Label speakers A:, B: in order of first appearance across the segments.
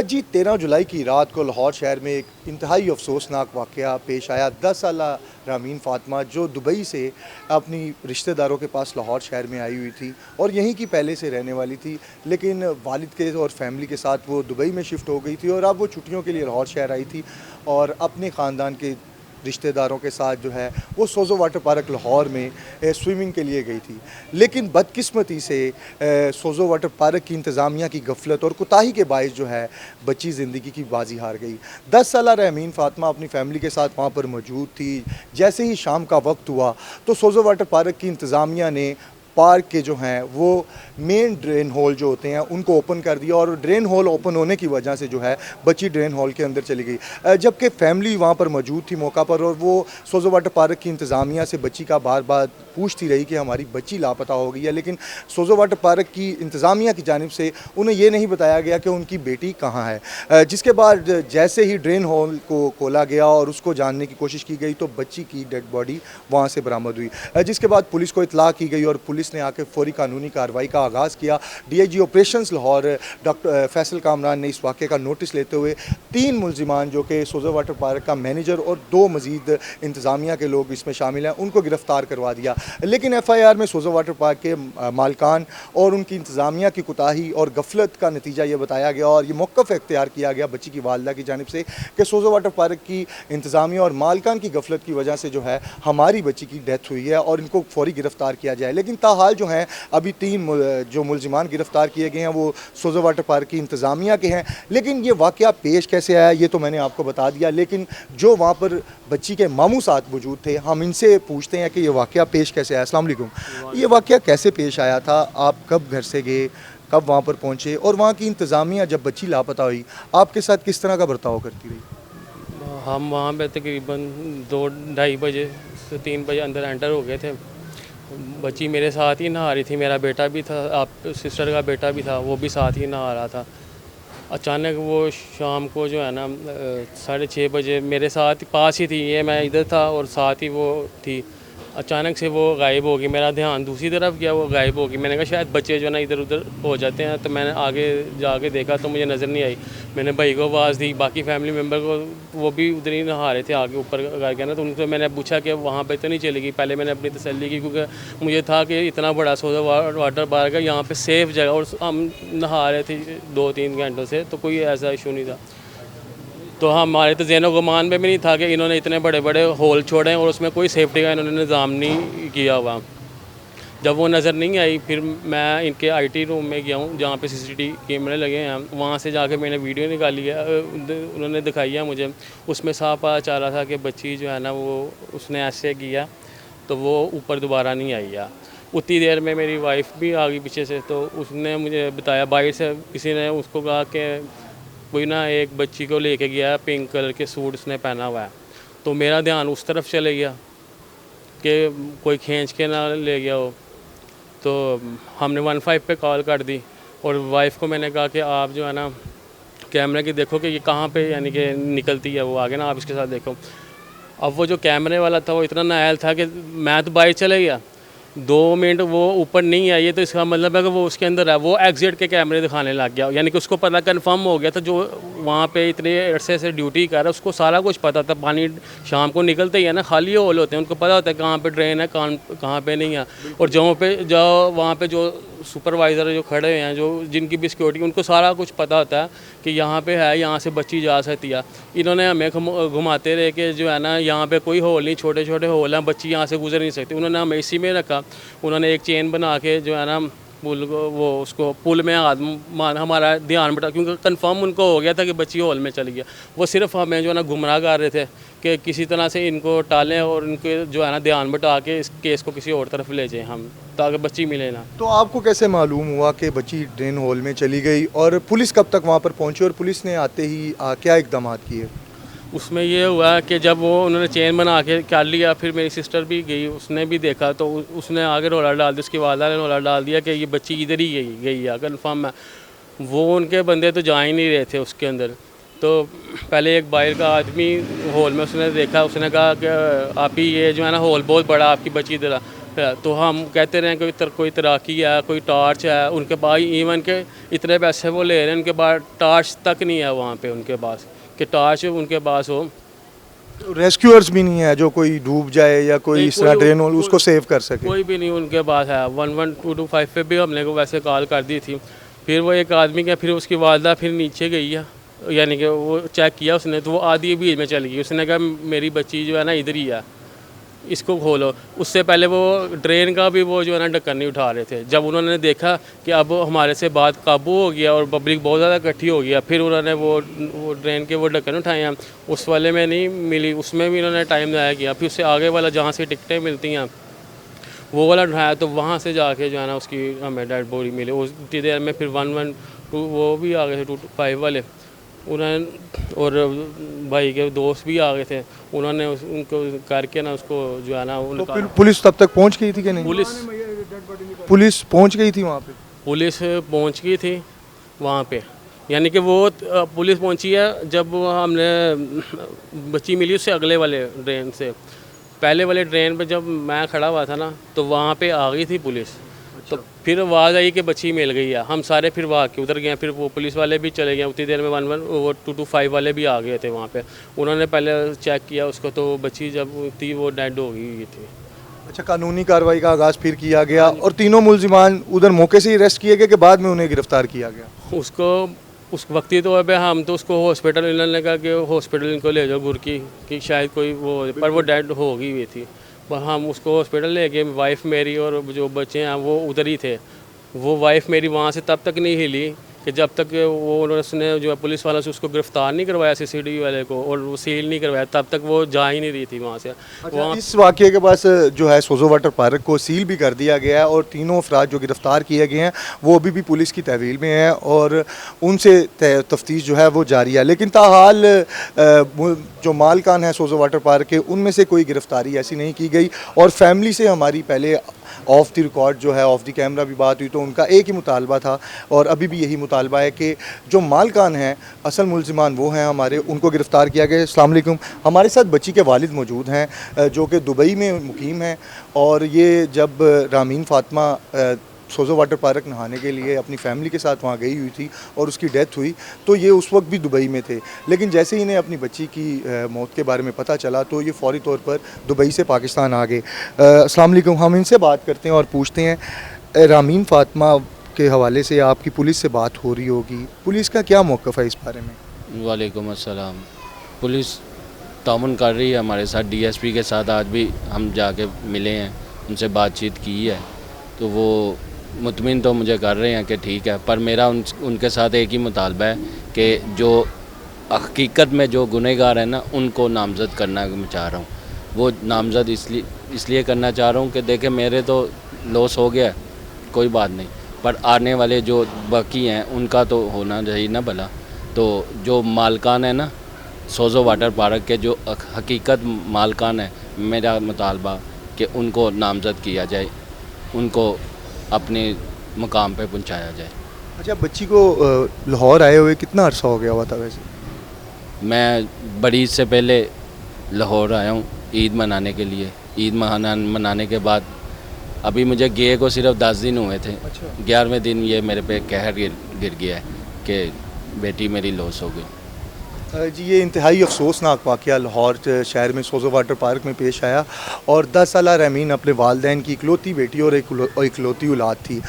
A: जी 13 जुलाई की रात को लाहौर शहर में एक इंतहाई अफसोसनाक वाक़या पेश आया। 10 साला रामीन फ़ातिमा जो दुबई से अपनी रिश्तेदारों के पास लाहौर शहर में आई हुई थी और यहीं की पहले से रहने वाली थी, लेकिन वालिद के और फैमिली के साथ वो दुबई में शिफ्ट हो गई थी और अब वो छुट्टियों के लिए लाहौर शहर आई थी और अपने ख़ानदान के रिश्तेदारों के साथ जो है वो सोज़ो वाटर पार्क लाहौर में स्विमिंग के लिए गई थी। लेकिन बदकिस्मती से सोज़ो वाटर पार्क की इंतज़ामिया की गफलत और कोताही के बायस जो है बच्ची ज़िंदगी की बाजी हार गई। 10 साला रहमीन फ़ातिमा अपनी फ़ैमिली के साथ वहाँ पर मौजूद थी। जैसे ही शाम का वक्त हुआ तो सोज़ो वाटर पार्क की इंतज़ामिया ने पार्क के जो हैं वो मेन ड्रेन होल जो होते हैं उनको ओपन कर दिया और ड्रेन होल ओपन होने की वजह से जो है बच्ची ड्रेन होल के अंदर चली गई। जबकि फैमिली वहाँ पर मौजूद थी मौका पर और वो सोज़ो वाटर पार्क की इंतज़ामिया से बच्ची का बार बार पूछती रही कि हमारी बच्ची लापता हो गई है, लेकिन सोज़ो वाटर पार्क की इंतज़ामिया की जानिब से उन्हें ये नहीं बताया गया कि उनकी बेटी कहाँ है। जिसके बाद जैसे ही ड्रेन होल को खोला गया और उसको जानने की कोशिश की गई तो बच्ची की डेड बॉडी वहाँ से बरामद हुई। जिसके बाद पुलिस को इतला की गई और पुलिस ने आके फौरी कानूनी कार्रवाई का आगाज़ किया। DIG operations Lahore doctor Faisal Kamran ने इस वाक़े का नोटिस लेते हुए 3 मुलजिमान जो कि सोज़ो वाटर पार्क का मैनेजर और 2 मज़ीद इंतज़ामिया के लोग इसमें शामिल हैं उनको गिरफ़्तार करवा दिया। लेकिन एफआईआर में सोज़ो वाटर पार्क के मालकान और उनकी इंतज़ामिया की कोताही और गफलत का नतीजा ये बताया गया और ये मौक़िफ़ इख्तियार किया गया बच्ची की वालिदा की जानिब से कि सोज़ो वाटर पार्क की इंतज़ामिया और मालकान की गफलत की वजह से जो है हमारी बच्ची की डेथ हुई है और इनको फौरी गिरफ़्तार किया जाए। लेकिन ताहाल जो हैं अभी 3 जो मुलजिमान गिरफ़्तार किए गए हैं वो सोज़ो वाटर पार्क की इंतज़ामिया के हैं। लेकिन ये वाक़या पेश कैसे आया ये तो मैंने आपको बता दिया, लेकिन जो वहाँ पर बच्ची के मामू साथ मौजूद थे हम इनसे पूछते हैं कि ये वाक़या पेश कैसे आया। अस्सलाम वालेकुम, ये वाक़या कैसे पेश आया था? आप कब घर से गए, कब वहाँ पर पहुँचे और वहाँ की इंतज़ामिया जब बच्ची लापता हुई आपके साथ किस तरह का बर्ताव करती रही?
B: हम वहाँ पे तकरीबन 2 ढाई बजे से 3 बजे अंदर एंटर हो गए थे। बच्ची मेरे साथ ही नहा रही थी, मेरा बेटा भी था, आप सिस्टर का बेटा भी था, वो भी साथ ही नहा रहा था। अचानक वो शाम को जो है ना 6:30 बजे मेरे साथ पास ही थी, ये मैं इधर था और साथ ही वो थी। अचानक से वो गायब हो गई, मेरा ध्यान दूसरी तरफ गया, वो गायब हो गई। मैंने कहा शायद बच्चे जो है ना इधर उधर हो जाते हैं, तो मैंने आगे जाके देखा तो मुझे नज़र नहीं आई। मैंने भाई को आवाज़ दी, बाकी फैमिली मेम्बर को, वो भी उधर ही नहा रहे थे आगे ऊपर करके ना, तो उनको मैंने पूछा कि वहाँ पे तो नहीं चली गई। पहले मैंने अपनी तसल्ली की क्योंकि मुझे था कि इतना बड़ा सोज़ो वाटर पार्क है, यहाँ पे सेफ़ जगह और हम नहा रहे थे 2-3 घंटों से, तो कोई ऐसा इशू नहीं था। तो हमारे तो ज़हन गुमान में भी नहीं था कि इन्होंने इतने बड़े बड़े होल छोड़े हैं और उसमें कोई सेफ्टी का इन्होंने निज़ाम नहीं किया हुआ। जब वो नज़र नहीं आई फिर मैं इनके आईटी रूम में गया हूँ जहाँ पे सीसीटीवी कैमरे लगे हैं, वहाँ से जाके मैंने वीडियो निकाली है, उन्होंने दिखाई है मुझे। उसमें साफ पता चल रहा था कि बच्ची जो है ना वो उसने ऐसे किया तो वो ऊपर दोबारा नहीं आई है। उतनी देर में मेरी वाइफ भी आ गई पीछे से, तो उसने मुझे बताया बाहर से किसी ने उसको कहा कि कोई ना एक बच्ची को लेके गया है, पिंक कलर के सूट उसने पहना हुआ है। तो मेरा ध्यान उस तरफ चले गया कि कोई खींच के ना ले गया हो। तो हमने 15 पे कॉल कर दी और वाइफ को मैंने कहा कि आप जो है ना कैमरे की देखो कि ये कहाँ पे यानी कि निकलती है वो आगे ना, आप इसके साथ देखो। अब वो जो कैमरे वाला था वो इतना नाअहल था कि मैं तो बाहर चले गया, 2 मिनट वो ऊपर नहीं आई है, तो इसका मतलब है कि वो उसके अंदर है। वो एग्जिट के कैमरे दिखाने लग गया, यानी कि उसको पता कंफर्म हो गया था, जो वहाँ पे इतने अरसे से ड्यूटी कर रहा है उसको सारा कुछ पता था। पानी शाम को निकलते ही है ना, खाली होल होते हैं, उनको पता होता है कहाँ पे ड्रेन है कहाँ पे नहीं है। और जो वहाँ पे जो सुपरवाइज़र जो खड़े हैं, जो जिनकी भी सिक्योरिटी, उनको सारा कुछ पता होता है कि यहाँ पे है, यहाँ से बच्ची जा सकती है। इन्होंने हमें घुमाते रहे कि जो है ना यहाँ पे कोई होल नहीं, छोटे छोटे होल हैं, बच्ची यहाँ से गुजर नहीं सकती। उन्होंने हमें इसी में रखा। उन्होंने एक चेन बना के जो है ना पुल को, वो उसको पुल में हाथ मान हमारा ध्यान बटा, क्योंकि कंफर्म उनको हो गया था कि बच्ची हॉल में चली गया। वो सिर्फ हमें जो है ना गुमराह कर रहे थे कि किसी तरह से इनको टालें और इनके जो है ना ध्यान बटा के इस केस को किसी और तरफ ले जाएं हम, ताकि बच्ची मिले ना।
A: तो आपको कैसे मालूम हुआ कि बच्ची ड्रेन होल में चली गई और पुलिस कब तक वहाँ पर पहुँची और पुलिस ने आते ही क्या इकदाम किए?
B: उसमें ये हुआ कि जब वो उन्होंने चेन बना के कर लिया, फिर मेरी सिस्टर भी गई, उसने भी देखा, तो उसने आगे रोला डाल दिया, उसकी वालदा ने रोला डाल दिया कि ये बच्ची इधर ही गई है, कन्फर्म है। वो उनके बंदे तो जा ही नहीं रहे थे उसके अंदर। तो पहले एक बाहर का आदमी हॉल में उसने देखा, उसने कहा कि आप ही ये जो है ना हॉल बहुत बड़ा, आपकी बच्ची इधर। तो हम कहते रहे कोई तैराकी है, कोई टॉर्च है उनके पास, इवन के इतने पैसे वो ले रहे हैं उनके पास टॉर्च तक नहीं है वहाँ पे उनके पास कि टॉर्च उनके पास हो।
A: रेस्क्यूअर्स भी नहीं है जो कोई डूब जाए या कोई
B: नहीं,
A: इस तरह ड्रेन हो उसको सेव कर सके?
B: कोई भी नहीं उनके पास है। 11225 पे भी हमने को वैसे कॉल कर दी थी। फिर वो एक आदमी का, फिर उसकी वालदा फिर नीचे गई है, यानी कि वो चेक किया उसने तो वो आधी बीच में चली गई। उसने कहा मेरी बच्ची जो है ना इधर ही है, इसको खोलो। उससे पहले वो ड्रेन का भी वो जो है ना ढक्कन नहीं उठा रहे थे। जब उन्होंने देखा कि अब हमारे से बात काबू हो गया और पब्लिक बहुत ज़्यादा इकट्ठी हो गया, फिर उन्होंने वो ड्रेन के वो ढक्कन उठाए हैं। उस वाले में नहीं मिली, उसमें भी उन्होंने टाइम ज़ाया किया। फिर उससे आगे वाला जहाँ से टिकटें मिलती हैं वो वाला उठाया, तो वहाँ से जाके जो है ना उसकी हमें डेड बॉडी मिली। उतनी देर में फिर 112 वो भी आ गए थे, 225 वाले उन्होंने, और भाई के दोस्त भी आ गए थे। उन्होंने उनको करके ना उसको जो है ना
A: तो
B: उनका,
A: फिर पुलिस तब तक पहुंच गई थी कि नहीं? पुलिस पहुंच गई थी वहाँ पे?
B: पुलिस पहुंच गई थी वहाँ पे, यानी कि वो पुलिस पहुंची है जब हमने बच्ची मिली उससे अगले वाले ड्रेन से। पहले वाले ड्रेन पे जब मैं खड़ा हुआ था ना तो वहाँ पे आ गई थी पुलिस। तो फिर आवाज़ आई कि बच्ची मिल गई है। हम सारे फिर वहाँ के उधर गए, फिर वो पुलिस वाले भी चले गए। उतनी देर में 225 वाले भी आ गए थे वहाँ पे। उन्होंने पहले चेक किया उसको, तो बच्ची जब थी वो डेड हो गई थी।
A: अच्छा, कानूनी कार्रवाई का आगाज़ फिर किया गया और तीनों मुलजिमान उधर मौके से ही अरेस्ट किए गए कि बाद में उन्हें गिरफ्तार किया गया?
B: उसको उस वक्ती तौर पे हम तो उसको हॉस्पिटल, इन्होंने कहा कि हॉस्पिटल इनको ले जाओ गुरकी कि शायद कोई वो, पर वो डेड हो गई हुई थी। पर हम उसको हॉस्पिटल ले गए। वाइफ मेरी और जो बच्चे हैं वो उधर ही थे। वो वाइफ मेरी वहाँ से तब तक नहीं हिली कि जब तक वो उसने जो है पुलिस वालों से उसको गिरफ्तार नहीं करवाया, सीसीटीवी वाले को, और वो सील नहीं करवाया, तब तक वो जा ही नहीं रही थी वहाँ से।
A: अच्छा, इस वाक़ये के बाद जो है सोजो वाटर पार्क को सील भी कर दिया गया है और तीनों अफराद जो गिरफ़्तार किए गए हैं वो अभी भी पुलिस की तहवील में हैं और उनसे तफ्तीश जो है वो जारी है। लेकिन ताहाल जो मालकान है सोजो वाटर पार्क के, उनमें से कोई गिरफ़्तारी ऐसी नहीं की गई। और फैमिली से हमारी पहले ऑफ द रिकॉर्ड जो है, ऑफ द कैमरा भी बात हुई, तो उनका एक ही मुतालबा था और अभी भी यही मुतालबा है कि जो मालकान हैं, असल मुलजिमान वो हैं हमारे, उनको गिरफ़्तार किया गया। अस्सलाम वालेकुम। हमारे साथ बच्ची के वालिद मौजूद हैं जो कि दुबई में मुकीम हैं और ये जब रामीन फ़ातिमा सोजो वाटर पार्क नहाने के लिए अपनी फ़ैमिली के साथ वहाँ गई हुई थी और उसकी डेथ हुई, तो ये उस वक्त भी दुबई में थे। लेकिन जैसे ही इन्हें अपनी बच्ची की मौत के बारे में पता चला तो ये फ़ौरी तौर पर दुबई से पाकिस्तान आ गए। अस्सलाम वालेकुम। हम इनसे बात करते हैं और पूछते हैं, रामीन फ़ातिमा के हवाले से आपकी पुलिस से बात हो रही होगी, पुलिस का क्या मौक़िफ़ है इस बारे में?
C: वालेकुम अस्सलाम। पुलिस तामुन कर रही है हमारे साथ, डीएसपी के साथ आज भी हम जाके मिले हैं, उनसे बातचीत की है, तो वो मुतमिन तो मुझे कर रहे हैं कि ठीक है। पर मेरा उनके साथ एक ही मुतालबा है कि जो हकीकत में जो गुनहगार हैं ना, उनको नामज़द करना मैं चाह रहा हूँ। वो नामज़द इसलिए करना चाह रहा हूँ कि देखें मेरे तो लॉस हो गया, कोई बात नहीं, पर आने वाले जो बाकी हैं उनका तो होना चाहिए ना भला। तो जो मालकान है ना सोजो वाटर पार्क के, जो हकीकत मालकान है, मेरा मुतालबा कि उनको नामज़द किया जाए, उनको अपने मुकाम पे पहुंचाया जाए।
A: अच्छा, बच्ची को लाहौर आए हुए कितना अरसा हो गया हुआ था वैसे?
C: मैं बड़ी ईद से पहले लाहौर आया हूँ ईद मनाने के लिए। ईद मनाने के बाद अभी मुझे गए को सिर्फ 10 दिन हुए थे।
A: अच्छा।
C: 11वें दिन ये मेरे पे कहर गिर गया है कि बेटी मेरी लॉस हो गई।
A: जी, ये इंतहाई अफसोसनाक वाक़या लाहौर शहर में सोजो वाटर पार्क में पेश आया और 10 साला रामीन अपने वालदैन की इकलौती बेटी और इकलौती औलाद थी।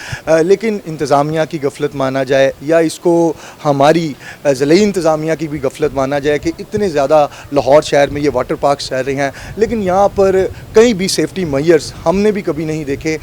A: लेकिन इंतज़ामिया की गफलत माना जाए या इसको हमारी ज़िले इंतज़ामिया की भी गफलत माना जाए कि इतने ज़्यादा लाहौर शहर में ये वाटर पार्क चल रहे हैं, लेकिन यहाँ पर कहीं भी सेफ्टी मेजर्स हमने भी कभी नहीं देखे।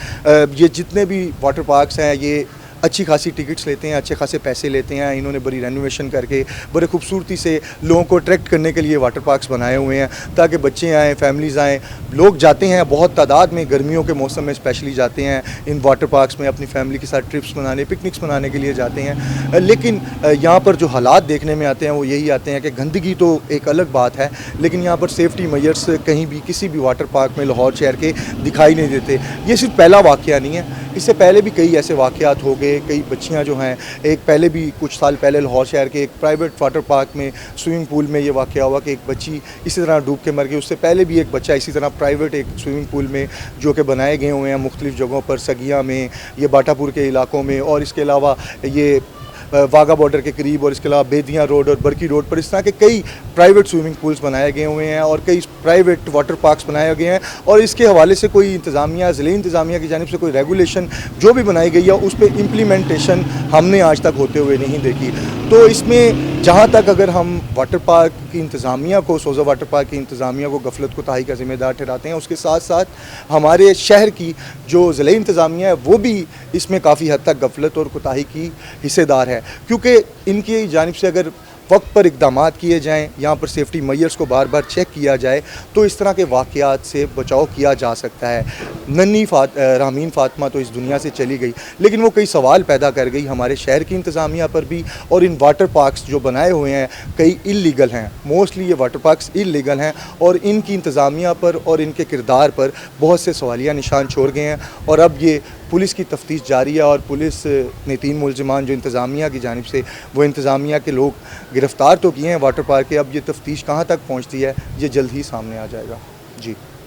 A: ये जितने भी वाटर पार्क्स हैं ये अच्छी खासी टिकट्स लेते हैं, अच्छे खासे पैसे लेते हैं। इन्होंने बड़ी रेनोवेशन करके बड़े खूबसूरती से लोगों को अट्रैक्ट करने के लिए वाटर पार्क्स बनाए हुए हैं ताकि बच्चे आएँ, फैमिलीज़ आएँ। लोग जाते हैं बहुत तादाद में, गर्मियों के मौसम में स्पेशली जाते हैं इन वाटर पार्क्स में अपनी फैमिली के साथ ट्रिप्स मनाने, पिकनिक्स मनाने के लिए जाते हैं। लेकिन यहाँ पर जो हालात देखने में आते हैं वो यही आते हैं कि गंदगी तो एक अलग बात है, लेकिन यहाँ पर सेफ्टी मेजर्स कहीं भी किसी भी वाटर पार्क में लाहौर शहर के दिखाई नहीं देते। ये सिर्फ पहला वाक़या नहीं है, इससे पहले भी कई ऐसे वाक़यात हो गए, कई बच्चियां जो हैं, एक पहले भी कुछ साल पहले लाहौर शहर के एक प्राइवेट वाटर पार्क में स्विमिंग पूल में ये वाक़या हुआ कि एक बच्ची इसी तरह डूब के मर गई। उससे पहले भी एक बच्चा इसी तरह प्राइवेट एक स्विमिंग पूल में जो कि बनाए गए हुए हैं मुख्तलिफ़ जगहों पर, सगिया में, ये बाटापुर के इलाकों में, और इसके अलावा ये वाघा बॉर्डर के करीब, और इसके अलावा बेदियाँ रोड और बरकी रोड पर इस तरह के कई प्राइवेट स्विमिंग पूल्स बनाए गए हुए हैं और कई प्राइवेट वाटर पार्क्स बनाए गए हैं। और इसके हवाले से कोई इंतज़ामिया, ज़िले इंतज़ामिया की जानिब से कोई रेगुलेशन जो भी बनाई गई है उस पर इम्प्लीमेंटेशन हमने आज तक होते हुए नहीं देखी। तो इसमें जहाँ तक अगर हम वाटर पार्क की इंतज़ामिया को, सोज़ा वाटर पार्क की इंतज़ामिया को गफलत कोताही का ज़िम्मेदार ठहराते हैं, उसके साथ साथ हमारे शहर की जो ज़िले इंतज़ामिया है वो भी इसमें काफ़ी हद तक गफलत और कोताही की हिस्सेदार है, क्योंकि इनकी जानिब से अगर वक्त पर इक़दाम किए जाएँ, यहाँ पर सेफ्टी मेजर्स को बार बार चेक किया जाए तो इस तरह के वाक़यात से बचाव किया जा सकता है। नन्ही रामीन फ़ातिमा तो इस दुनिया से चली गई, लेकिन वो कई सवाल पैदा कर गई हमारे शहर की इंतज़ामिया पर भी, और इन वाटर पार्क्स जो बनाए हुए हैं कई इल्लीगल हैं, मोस्टली ये वाटर पार्क्स इल्लीगल हैं, और इनकी इंतज़ामिया पर और इनके किरदार पर बहुत से सवालिया निशान छोड़ गए हैं। और अब ये पुलिस की तफ्तीश जारी है और पुलिस ने 3 मुलज़िमान जो इंतज़ामिया की जानिब से, वो इंतज़ामिया के लोग गिरफ़्तार तो किए हैं वाटर पार्क के, अब ये तफ्तीश कहाँ तक पहुँचती है ये जल्द ही सामने आ जाएगा। जी।